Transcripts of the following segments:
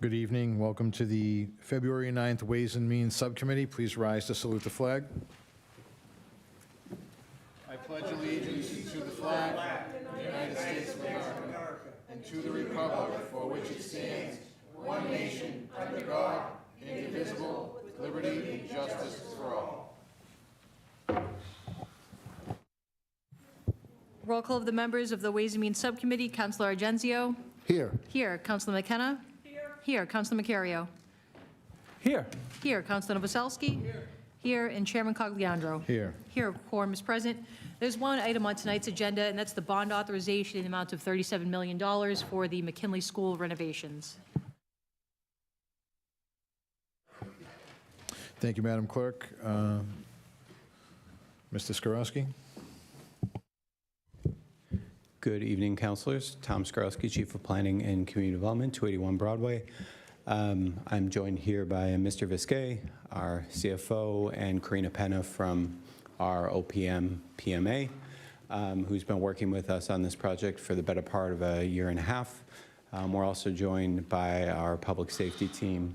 Good evening. Welcome to the February 9th Ways and Means Subcommittee. Please rise to salute the flag. I pledge allegiance to the flag of the United States of America and to the republic for which it stands, one nation, under God, indivisible, with liberty and justice for all. Roll call of the members of the Ways and Means Subcommittee. Councilor Argenzio. Here. Here. Councilor McKenna. Here. Councilor Macario. Here. Here. Councilor Novoselsky. Here. And Chairman Cogliandro. Here. Here. Quorum is present. There's one item on tonight's agenda, and that's the bond authorization in the amount of $37 million for the McKinley School renovations. Thank you, Madam Clerk. Mr. Skorowski. Good evening, councilors. Tom Skorowski, Chief of Planning and Community Development, 281 Broadway. I'm joined here by Mr. Visquet, our CFO, and Karina Penna from our OPM PMA, who's been working with us on this project for the better part of a year and a half. We're also joined by our public safety team,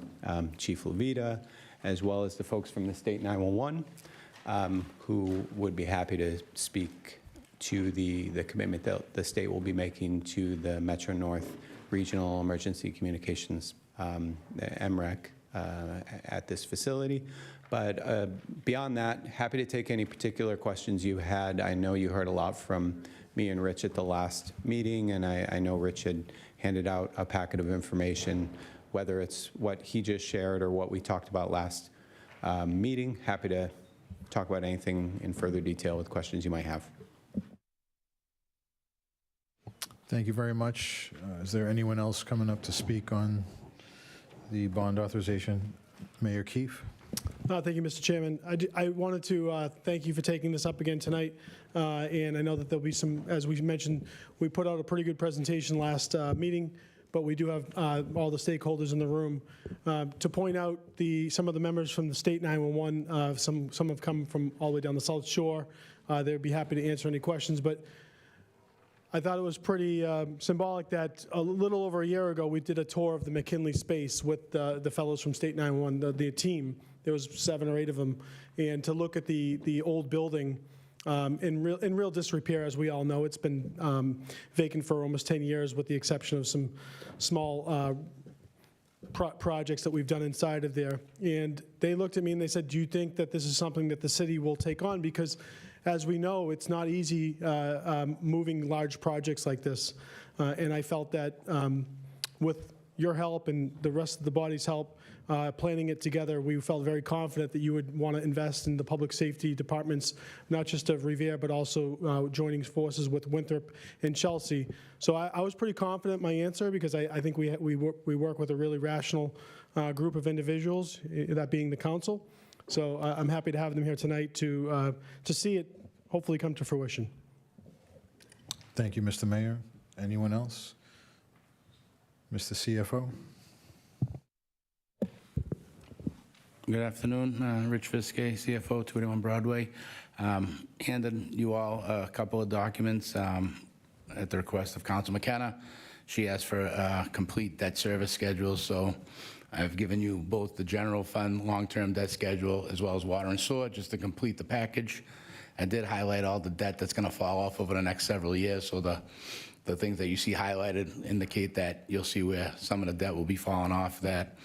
Chief Levita, as well as the folks from the State 911, who would be happy to speak to the commitment that the state will be making to the Metro North Regional Emergency Communications, the MREC, at this facility. But beyond that, happy to take any particular questions you had. I know you heard a lot from me and Rich at the last meeting, and I know Rich had handed out a packet of information, whether it's what he just shared or what we talked about last meeting. Happy to talk about anything in further detail with questions you might have. Thank you very much. Is there anyone else coming up to speak on the bond authorization? Mayor Keefe. Thank you, Mr. Chairman. I wanted to thank you for taking this up again tonight. And I know that there'll be some, as we mentioned, we put out a pretty good presentation last meeting, but we do have all the stakeholders in the room. To point out some of the members from the State 911, some have come from all the way down the South Shore. They'd be happy to answer any questions. But I thought it was pretty symbolic that a little over a year ago, we did a tour of the McKinley space with the fellows from State 911, the team. There was 7 or 8 of them. And to look at the old building in real disrepair, as we all know. It's been vacant for almost 10 years with the exception of some small projects that we've done inside of there. And they looked at me and they said, do you think that this is something that the city will take on? Because as we know, it's not easy moving large projects like this. And I felt that with your help and the rest of the body's help, planning it together, we felt very confident that you would want to invest in the public safety departments, not just of Revere, but also joining forces with Winthrop and Chelsea. So I was pretty confident in my answer because I think we work with a really rational group of individuals, that being the council. So I'm happy to have them here tonight to see it hopefully come to fruition. Thank you, Mr. Mayor. Anyone else? Mr. CFO. Good afternoon, Rich Visquet, CFO, 281 Broadway. Handed you all a couple of documents at the request of Council McKenna. She asked for a complete debt service schedule, so I've given you both the general fund long-term debt schedule as well as water and sewer just to complete the package. I did highlight all the debt that's going to fall off over the next several years, so the things that you see highlighted indicate that you'll see where some of the debt will be falling off that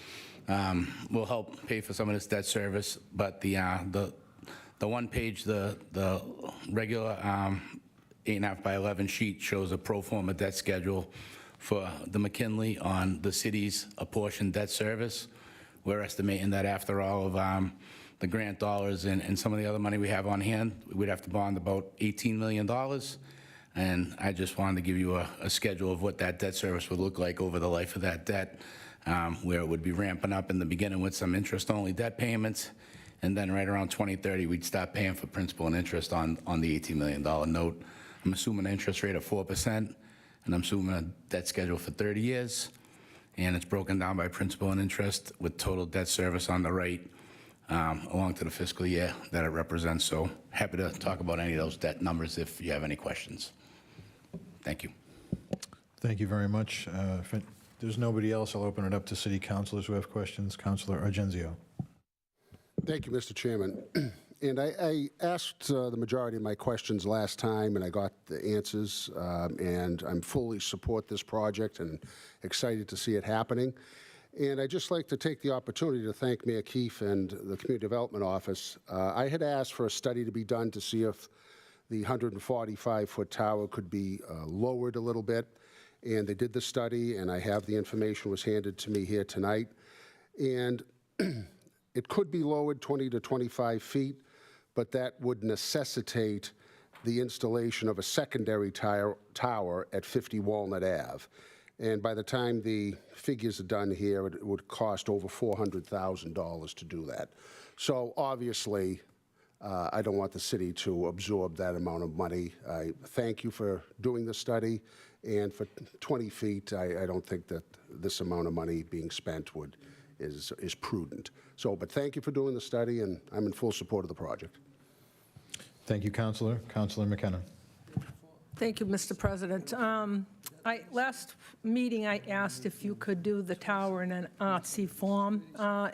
will help pay for some of this debt service. But the one page, the regular 8.5 by 11 sheet shows a pro forma debt schedule for the McKinley on the city's apportioned debt service. We're estimating that after all of the grant dollars and some of the other money we have on hand, we'd have to bond about $18 million. And I just wanted to give you a schedule of what that debt service would look like over the life of that debt, where it would be ramping up in the beginning with some interest-only debt payments, and then right around 2030, we'd stop paying for principal and interest on the $18 million note. I'm assuming an interest rate of 4%, and I'm assuming a debt schedule for 30 years, and it's broken down by principal and interest with total debt service on the right along to the fiscal year that it represents. So happy to talk about any of those debt numbers if you have any questions. Thank you. Thank you very much. There's nobody else. I'll open it up to city councilors who have questions. Councilor Argenzio. Thank you, Mr. Chairman. And I asked the majority of my questions last time, and I got the answers, and I'm fully support this project and excited to see it happening. And I'd just like to take the opportunity to thank Mayor Keefe and the Community Development Office. I had asked for a study to be done to see if the 145-foot tower could be lowered a little bit, and they did the study, and I have the information was handed to me here tonight. And it could be lowered 20 to 25 feet, but that would necessitate the installation of a secondary tower at 50 Walnut Ave. And by the time the figures are done here, it would cost over $400,000 to do that. So obviously, I don't want the city to absorb that amount of money. I thank you for doing the study, and for 20 feet, I don't think that this amount of money being spent is prudent. So, but thank you for doing the study, and I'm in full support of the project. Thank you, Councilor. Councilor McKenna. Thank you, Mr. President. Last meeting, I asked if you could do the tower in an artsy form,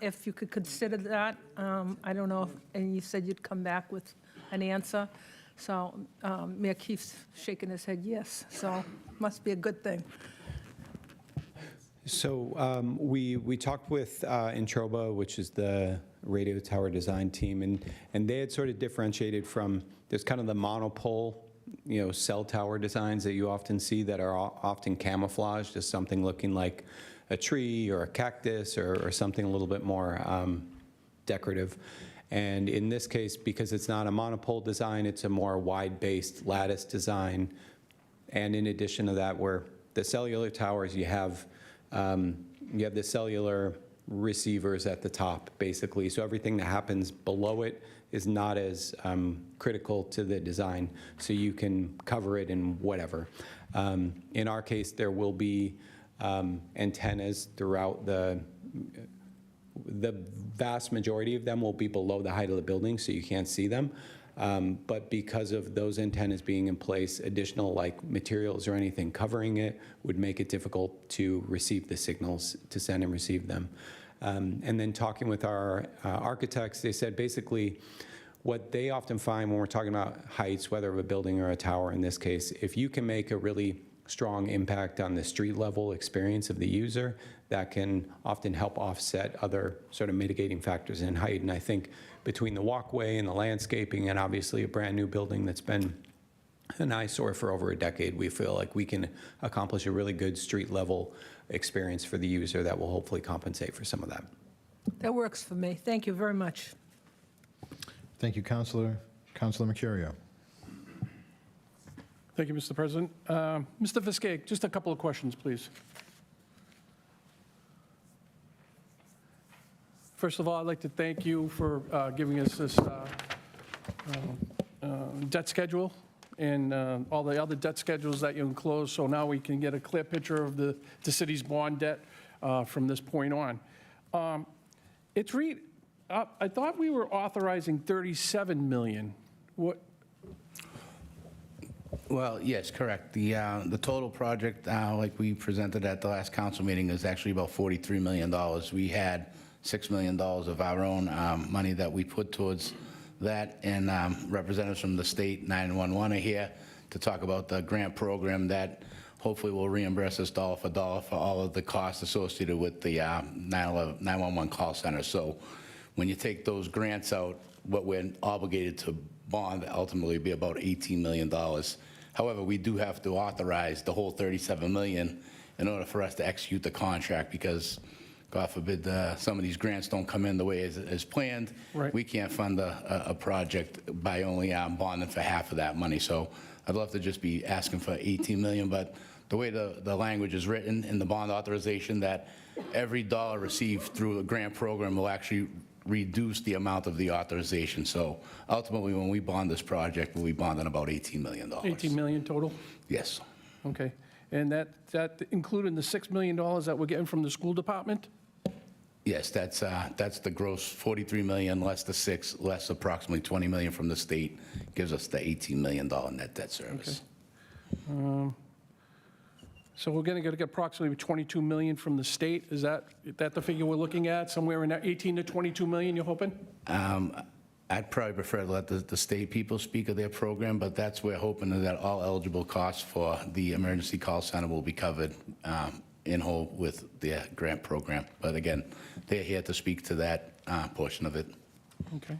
if you could consider that. I don't know, and you said you'd come back with an answer. So Mayor Keefe's shaking his head yes, so must be a good thing. So we talked with Introba, which is the radio tower design team, and they had sort of differentiated from, there's kind of the monopole, cell tower designs that you often see that are often camouflaged as something looking like a tree or a cactus or something a little bit more decorative. And in this case, because it's not a monopole design, it's a more wide-based lattice design. And in addition to that, where the cellular towers, you have the cellular receivers at the top, basically. So everything that happens below it is not as critical to the design, so you can cover it in whatever. In our case, there will be antennas throughout the vast majority of them will be below the height of the building, so you can't see them. But because of those antennas being in place, additional materials or anything covering it would make it difficult to receive the signals, to send and receive them. And then talking with our architects, they said basically what they often find when we're talking about heights, whether of a building or a tower in this case, if you can make a really strong impact on the street level experience of the user, that can often help offset other sort of mitigating factors in height. And I think between the walkway and the landscaping and obviously a brand new building that's been an eyesore for over a decade, we feel like we can accomplish a really good street level experience for the user that will hopefully compensate for some of that. That works for me. Thank you very much. Thank you, Councilor. Councilor Mercurio. Thank you, Mr. President. Mr. Viskey, just a couple of questions, please. First of all, I'd like to thank you for giving us this debt schedule and all the other debt schedules that you enclosed, so now we can get a clear picture of the city's bond debt from this point on. I thought we were authorizing $37 million. What? Well, yes, correct. The total project, like we presented at the last council meeting, is actually about $43 million. We had $6 million of our own money that we put towards that, and representatives from the state 911 are here to talk about the grant program that hopefully will reimburse us dollar for dollar for all of the costs associated with the 911 call center. So when you take those grants out, what we're obligated to bond ultimately be about $18 million. However, we do have to authorize the whole $37 million in order for us to execute the contract, because God forbid some of these grants don't come in the way as planned. Right. We can't fund a project by only bonding for half of that money. So I'd love to just be asking for $18 million, but the way the language is written in the bond authorization, that every dollar received through a grant program will actually reduce the amount of the authorization. So ultimately, when we bond this project, we'll be bonding about $18 million. 18 million total? Yes. Okay. And that including the $6 million that we're getting from the school department? Yes, that's the gross 43 million less the 6, less approximately 20 million from the state, gives us the $18 million net debt service. Okay. So we're going to get approximately 22 million from the state. Is that the figure we're looking at? Somewhere in that 18 to 22 million, you're hoping? I'd probably prefer to let the state people speak of their program, but that's we're hoping that all eligible costs for the emergency call center will be covered in whole with their grant program. But again, they're here to speak to that portion of it. Okay.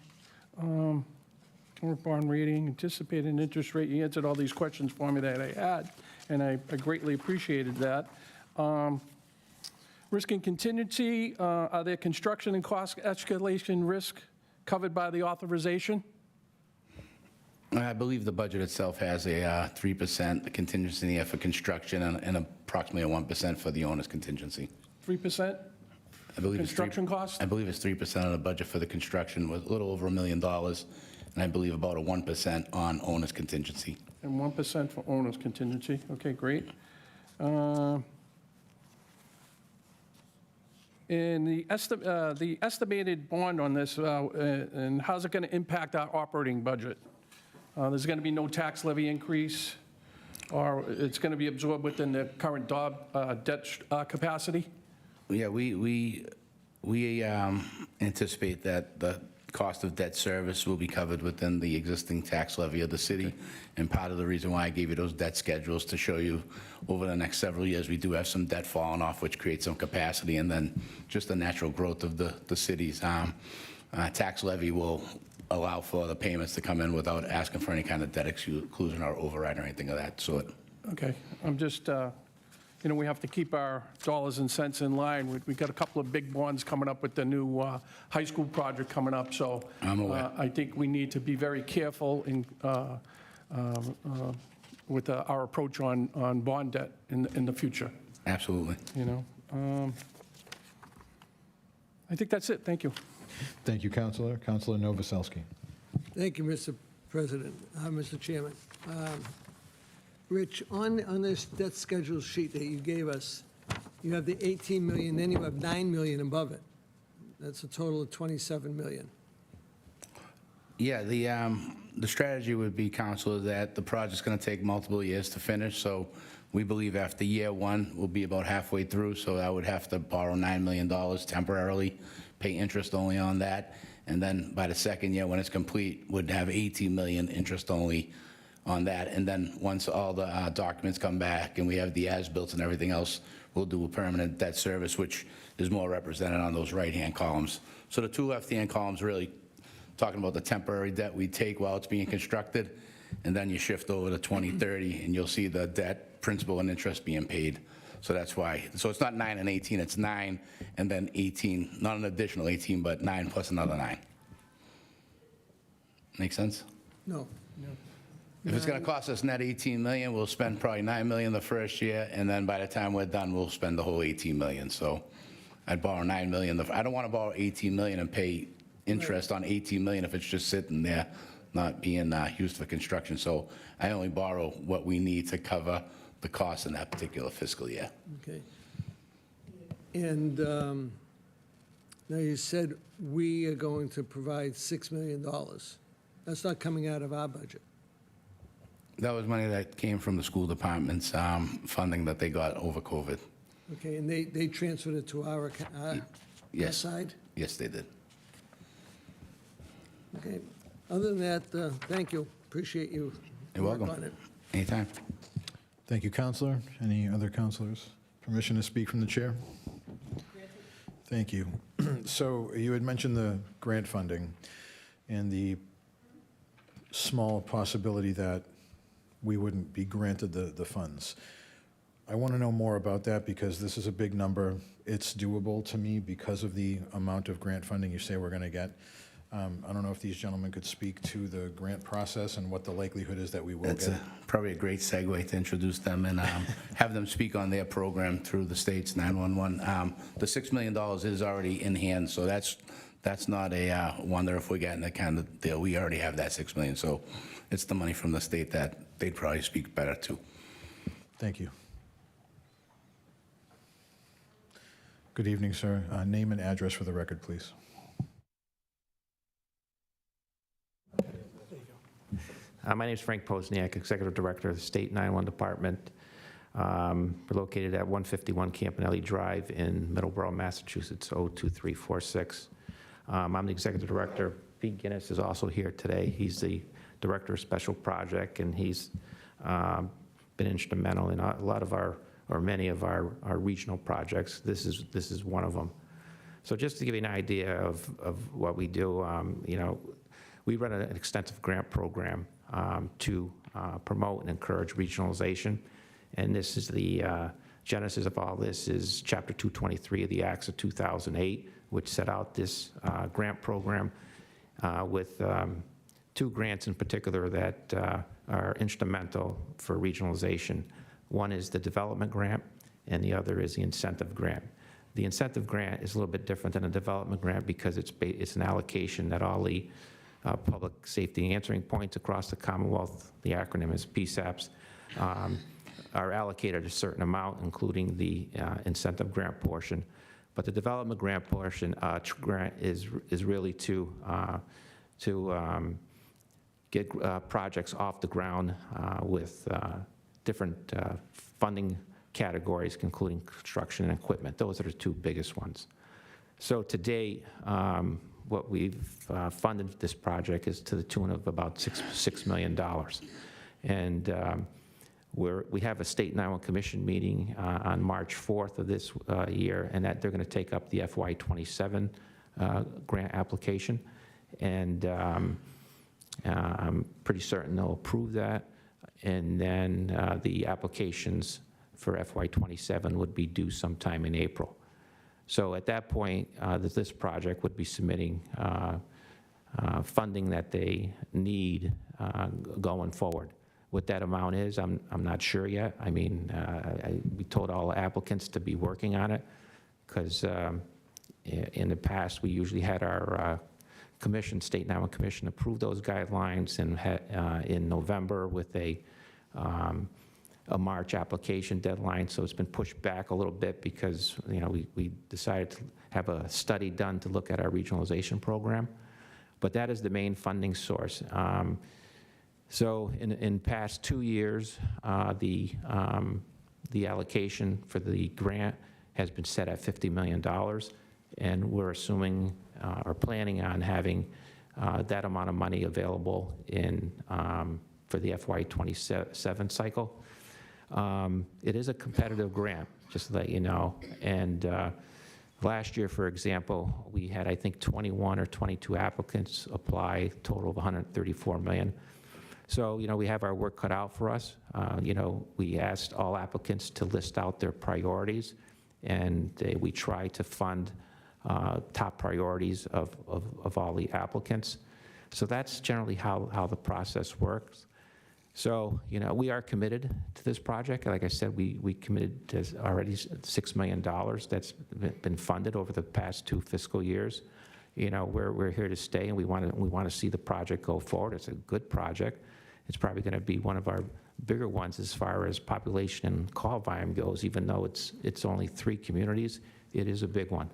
Current bond rating, anticipated interest rate. You answered all these questions for me that I had, and I greatly appreciated that. Risk and contingency, are there construction and cost escalation risk covered by the authorization? I believe the budget itself has a 3% contingency in the air for construction and approximately a 1% for the owner's contingency. 3%? I believe it's Construction cost? I believe it's 3% of the budget for the construction, with a little over $1 million, and I believe about a 1% on owner's contingency. And 1% for owner's contingency. Okay, great. And the estimated bond on this, and how's it going to impact our operating budget? There's going to be no tax levy increase, or it's going to be absorbed within the current debt capacity? Yeah, we anticipate that the cost of debt service will be covered within the existing tax levy of the city. And part of the reason why I gave you those debt schedules to show you over the next several years, we do have some debt falling off, which creates some capacity, and then just the natural growth of the city's tax levy will allow for the payments to come in without asking for any kind of debt exclusion or override or anything of that sort. Okay, I'm just, we have to keep our dollars and cents in line. We've got a couple of big bonds coming up with the new high school project coming up, so I'm aware. I think we need to be very careful with our approach on bond debt in the future, Absolutely. I think that's it. Thank you. Thank you, Counselor. Counselor Novoselsky. Thank you, Mr. President, Mr. Chairman. Rich, on this debt schedule sheet that you gave us, you have the 18 million, then you have 9 million above it. That's a total of 27 million. Yeah, the strategy would be, Counselor, that the project's going to take multiple years to finish, so we believe after year one, we'll be about halfway through, so I would have to borrow $9 million temporarily, pay interest only on that, and then by the second year, when it's complete, would have 18 million interest only on that, and then once all the documents come back and we have the as-built and everything else, we'll do a permanent debt service, which is more represented on those right-hand columns. So the two left-hand columns really talking about the temporary debt we take while it's being constructed, and then you shift over to 2030, and you'll see the debt, principal, and interest being paid. So that's why. So it's not 9 and 18, it's 9 and then 18, not an additional 18, but 9 plus another 9. Make sense? No. If it's going to cost us net 18 million, we'll spend probably 9 million the first year, and then by the time we're done, we'll spend the whole 18 million. So I'd borrow 9 million. I don't want to borrow 18 million and pay interest on 18 million if it's just sitting there, not being used for construction. So I only borrow what we need to cover the cost in that particular fiscal year. Okay. And now you said we are going to provide $6 million. That's not coming out of our budget. That was money that came from the school department's funding that they got over COVID. Okay, and they transferred it to our Yes. side? Yes, they did. Okay. Other than that, thank you. Appreciate you. You're work welcome. on it. Anytime. Thank you, Counselor. Any other counselors? Permission to speak from the chair? Thank you. So you had mentioned the grant funding and the small possibility that we wouldn't be granted the funds. I want to know more about that because this is a big number. It's doable to me because of the amount of grant funding you say we're going to get. I don't know if these gentlemen could speak to the grant process and what the likelihood is that we will That's get. probably a great segue to introduce them and have them speak on their program through the state's 911. The $6 million is already in hand, so that's not a wonder if we're getting that kind of deal. We already have that $6 million, so it's the money from the state that they'd probably speak better to. Thank you. Good evening, sir. Name and address for the record, please. My name is Frank Posniak, Executive Director of the State 911 Department. We're located at 151 Campanelli Drive in Middleborough, Massachusetts, 02346. I'm the executive director. Pete Guinness is also here today. He's the director of special project, and he's been instrumental in a lot of our, or many of our regional projects. This is one of them. So just to give you an idea of what we do, you know, we run an extensive grant program to promote and encourage regionalization. And this is the genesis of all this is Chapter 223 of the Acts of 2008, which set out this grant program with 2 grants in particular that are instrumental for regionalization. One is the development grant, and the other is the incentive grant. The incentive grant is a little bit different than a development grant because it's an allocation that all the public safety answering points across the Commonwealth, the acronym is PSAPs, are allocated a certain amount, including the incentive grant portion. But the development grant portion grant is really to get projects off the ground with different funding categories, including construction and equipment. Those are the 2 biggest ones. So to date, what we've funded this project is to the tune of about $6 million. And we have a state 911 commission meeting on March 4th of this year, and that they're going to take up the FY27 grant application. And I'm pretty certain they'll approve that. And then the applications for FY27 would be due sometime in April. So at that point, this project would be submitting funding that they need going forward. What that amount is, I'm not sure yet. I mean, we told all applicants to be working on it because in the past, we usually had our commission, State 911 Commission, approve those guidelines in November with a March application deadline. So it's been pushed back a little bit because, you know, we decided to have a study done to look at our regionalization program. But that is the main funding source. So in past 2 years, the allocation for the grant has been set at $50 million, and we're assuming or planning on having that amount of money available for the FY27 cycle. It is a competitive grant, just to let you know, and last year, for example, we had, I think, 21 or 22 applicants apply, total of $134 million. So, you know, we have our work cut out for us. You know, we asked all applicants to list out their priorities, and we try to fund top priorities of all the applicants. So that's generally how the process works. So, you know, we are committed to this project. Like I said, we committed to already $6 million that's been funded over the past 2 fiscal years. You know, we're here to stay, and we want to see the project go forward. It's a good project. It's probably going to be one of our bigger ones as far as population and call volume goes, even though it's only 3 communities. It is a big one.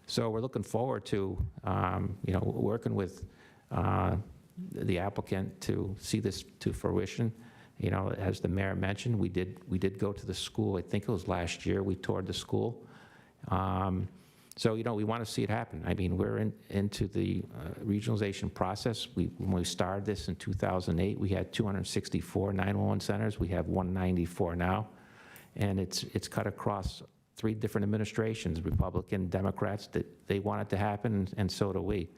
So we're looking forward to, you know, working with the applicant to see this to fruition. You know, as the mayor mentioned, we did go to the school. I think it was last year. We toured the school. So, you know, we want to see it happen. I mean, we're into the regionalization process. When we started this in 2008, we had 264 911 centers. We have 194 now, and it's cut across 3 different administrations, Republican, Democrats. That they want it to happen, and so do we.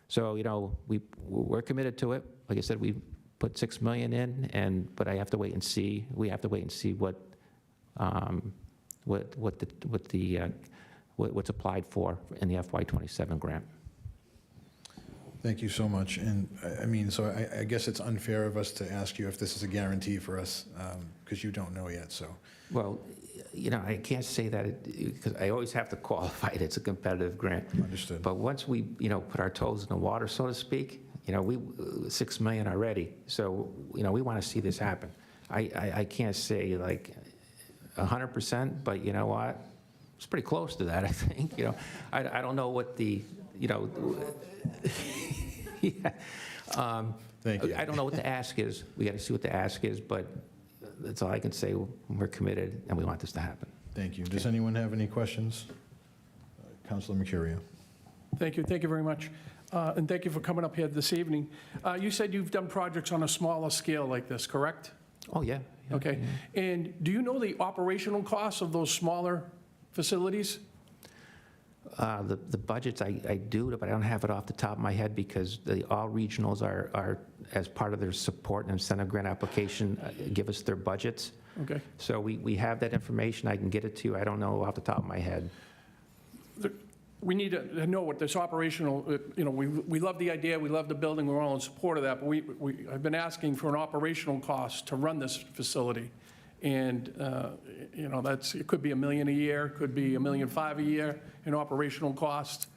So, you know, we're committed to it. Like I said, we put $6 million in, but I have to wait and see. We have to wait and see what's applied for in the FY27 grant. Thank you so much. And I mean, so I guess it's unfair of us to ask you if this is a guarantee for us, because you don't know yet, so. Well, you know, I can't say that because I always have to qualify it. It's a competitive grant. Understood. But once we, you know, put our toes in the water, so to speak, you know, we $6 million already. So, you know, we want to see this happen. I can't say like 100%, but you know what? It's pretty close to that, I think. You know, I don't know what the, you know, yeah. Thank you. I don't know what the ask is. We got to see what the ask is, but that's all I can say. We're committed, and we want this to happen. Thank you. Does anyone have any questions? Councilor Mercurio. Thank you very much. And thank you for coming up here this evening. You said you've done projects on a smaller scale like this, correct? Oh, yeah. yeah, Okay. yeah. And do you know the operational costs of those smaller facilities? The budgets, I do, but I don't have it off the top of my head because all regionals are, as part of their support and incentive grant application, give us their budgets. Okay. So we have that information. I can get it to you. I don't know off the top of my head. We need to know what this operational, we love the idea, we love the building, we're all in support of that, but I've been asking for an operational cost to run this facility. And, it could be $1 million a year, could be $1.5 million a year in operational cost.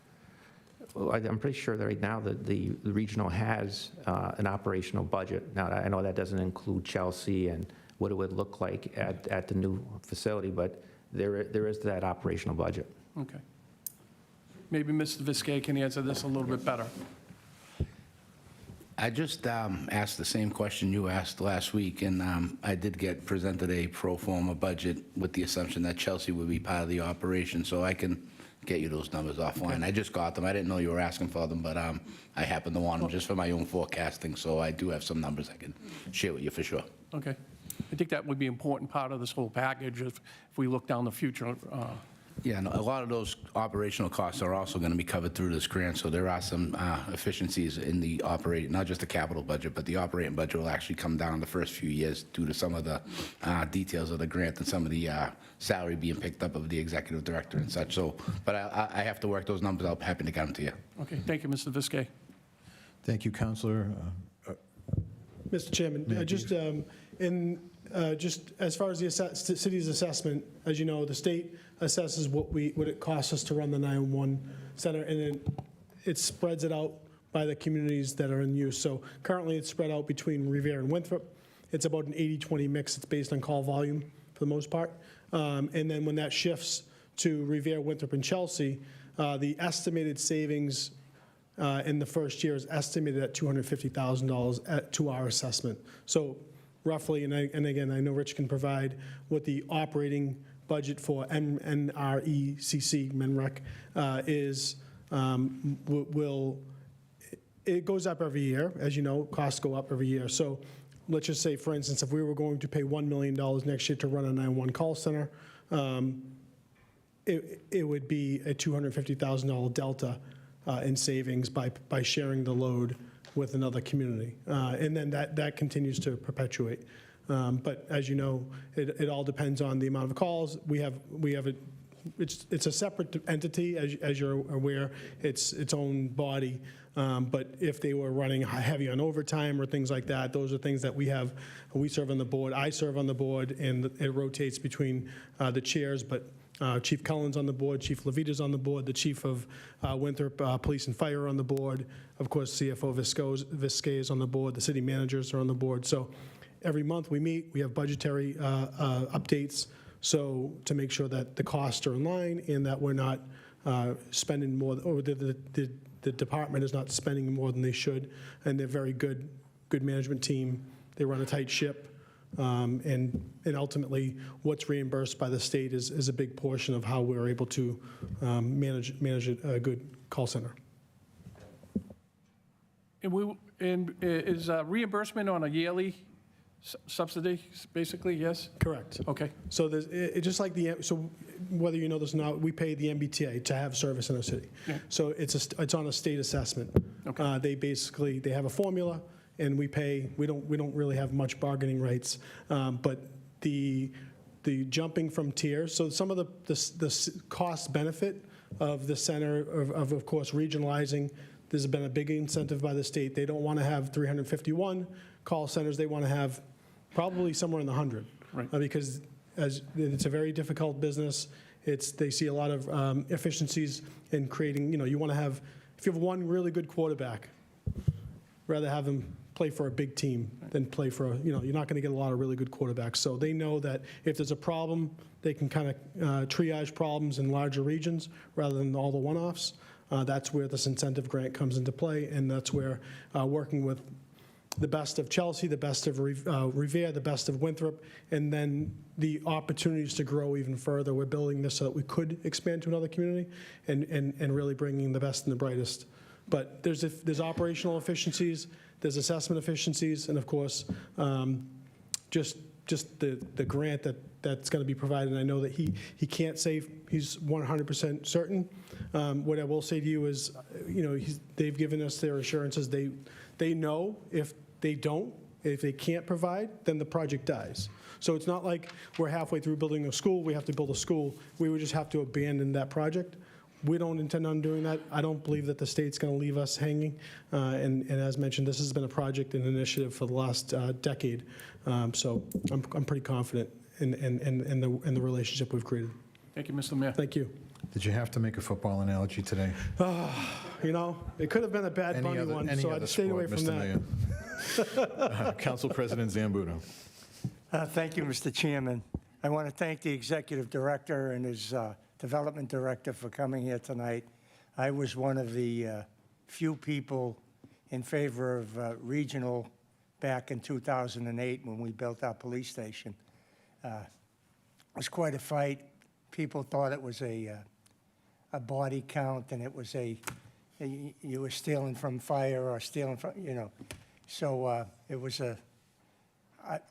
Well, I'm pretty sure that right now that the regional has an operational budget. Now, I know that doesn't include Chelsea and what it would look like at the new facility, but there is that operational budget. Okay. Maybe Mr. Viskey can answer this a little bit better. I just asked the same question you asked last week, and I did get presented a pro forma budget with the assumption that Chelsea would be part of the operation, so I can get you those numbers offline. I just got them. I didn't know you were asking for them, but I happen to want them just for my own forecasting, so I do have some numbers I can share with you for sure. Okay. I think that would be an important part of this whole package if we look down the future. Yeah, and a lot of those operational costs are also going to be covered through this grant, so there are some efficiencies in the operating, not just the capital budget, but the operating budget will actually come down the first few years due to some of the details of the grant and some of the salary being picked up of the executive director and such. So, but I have to work those numbers out. Happy to get them to you. Okay, thank you, Mr. Viskey. Thank you, Councilor. Mr. Chairman, just as far as the city's assessment, as you know, the state assesses what it costs us to run the 911 center, and then it spreads it out by the communities that are in use. So currently, it's spread out between Revere and Winthrop. It's about an 80-20 mix. It's based on call volume for the most part. And then when that shifts to Revere, Winthrop, and Chelsea, the estimated savings in the first year is estimated at $250,000 to our assessment. So roughly, and again, I know Rich can provide what the operating budget for MNRECC, MNREC, is, it goes up every year. As you know, costs go up every year. So let's just say, for instance, if we were going to pay $1 million next year to run a 911 call center, it would be a $250,000 delta in savings by sharing the load with another community. And then that continues to perpetuate. But as you know, it all depends on the amount of calls. It's a separate entity, as you're aware. It's its own body. But if they were running heavy on overtime or things like that, those are things that we serve on the board. I serve on the board, and it rotates between the chairs, but Chief Cullen's on the board, Chief Levita's on the board, the Chief of Winthrop Police and Fire on the board. Of course, CFO Viskey is on the board. The city managers are on the board. So every month we meet, we have budgetary updates, so to make sure that the costs are in line and that we're not spending more, or the department is not spending more than they should. And they're very good management team. They run a tight ship. And ultimately, what's reimbursed by the state is a big portion of how we're able to manage a good call center. And is reimbursement on a yearly subsidy, basically, yes? Correct. Okay. So just like so whether you know this or not, we pay the MBTA to have service in our city. Yeah. So it's on a state assessment. Okay. They have a formula, and we pay. We don't really have much bargaining rights, but the jumping from tiers. So some of the cost benefit of the center of course regionalizing. There's been a big incentive by the state. They don't want to have 351 call centers. They want to have probably somewhere in the 100, Right. Because as it's a very difficult business. They see a lot of efficiencies in creating. You want to have, if you have one really good quarterback, rather have them play for a big team than play for you're not going to get a lot of really good quarterbacks. So they know that if there's a problem, they can kind of triage problems in larger regions rather than all the one-offs. That's where this incentive grant comes into play, and that's where working with the best of Chelsea, the best of Revere, the best of Winthrop, and then the opportunities to grow even further. We're building this so that we could expand to another community and really bringing the best and the brightest. But there's operational efficiencies, there's assessment efficiencies, and of course, just the grant that's going to be provided. And I know that he can't say he's 100% certain. What I will say to you is, they've given us their assurances. They know if they can't provide, then the project dies. So it's not like we're halfway through building a school, we have to build a school. We would just have to abandon that project. We don't intend on doing that. I don't believe that the state's going to leave us hanging. And as mentioned, this has been a project and initiative for the last decade. So I'm pretty confident in the relationship we've created. Thank you, Mr. Mayor. Thank you. Did you have to make a football analogy today? It could have been a Bad Bunny one, so I stayed away from that. Council President Zambudo. Thank you, Mr. Chairman. I want to thank the Executive Director and his Development Director for coming here tonight. I was one of the few people in favor of regional back in 2008 when we built our police station. It was quite a fight. People thought it was a body count, and it was you were stealing from fire or stealing from, So it was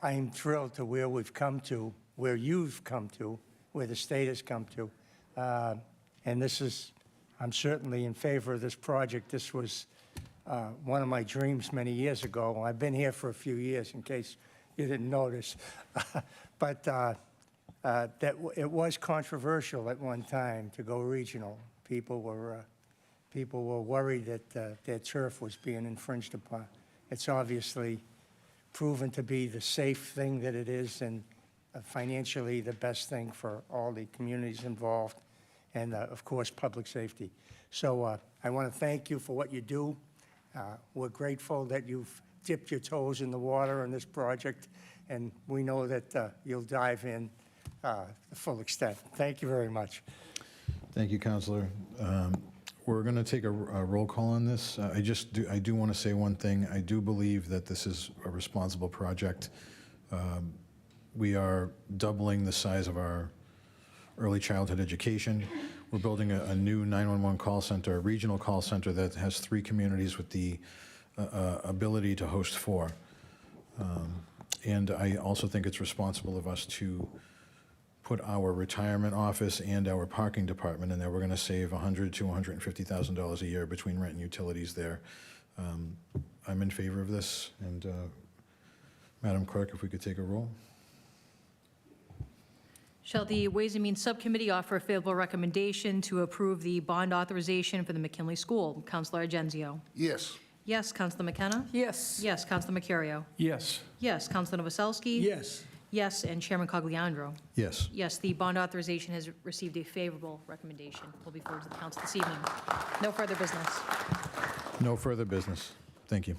I'm thrilled to where we've come to, where you've come to, where the state has come to. And I'm certainly in favor of this project. This was one of my dreams many years ago. I've been here for a few years, in case you didn't notice. But it was controversial at one time to go regional. People were worried that their turf was being infringed upon. It's obviously proven to be the safe thing that it is, and financially the best thing for all the communities involved, and of course public safety. So I want to thank you for what you do. We're grateful that you've dipped your toes in the water on this project, and we know that you'll dive in the full extent. Thank you very much. Thank you, Councilor. We're going to take a roll call on this. I do want to say one thing. I do believe that this is a responsible project. We are doubling the size of our early childhood education. We're building a new 911 call center, a regional call center that has 3 communities with the ability to host 4. And I also think it's responsible of us to put our retirement office and our parking department in there. We're going to save $100,000 to $150,000 a year between rent and utilities there. I'm in favor of this. And Madam Clerk, if we could take a roll. Shall the Ways and Means Subcommittee offer a favorable recommendation to approve the bond authorization for the McKinley School? Councilor Agenzio. Yes. Yes, Councilor McKenna? Yes. Yes, Councilor Mercurio? Yes. Yes, Councilor Novoselsky? Yes. Yes, and Chairman Cogliandro. Yes. Yes, the bond authorization has received a favorable recommendation. Will be forwarded to the council this evening. No further business. No further business. Thank you.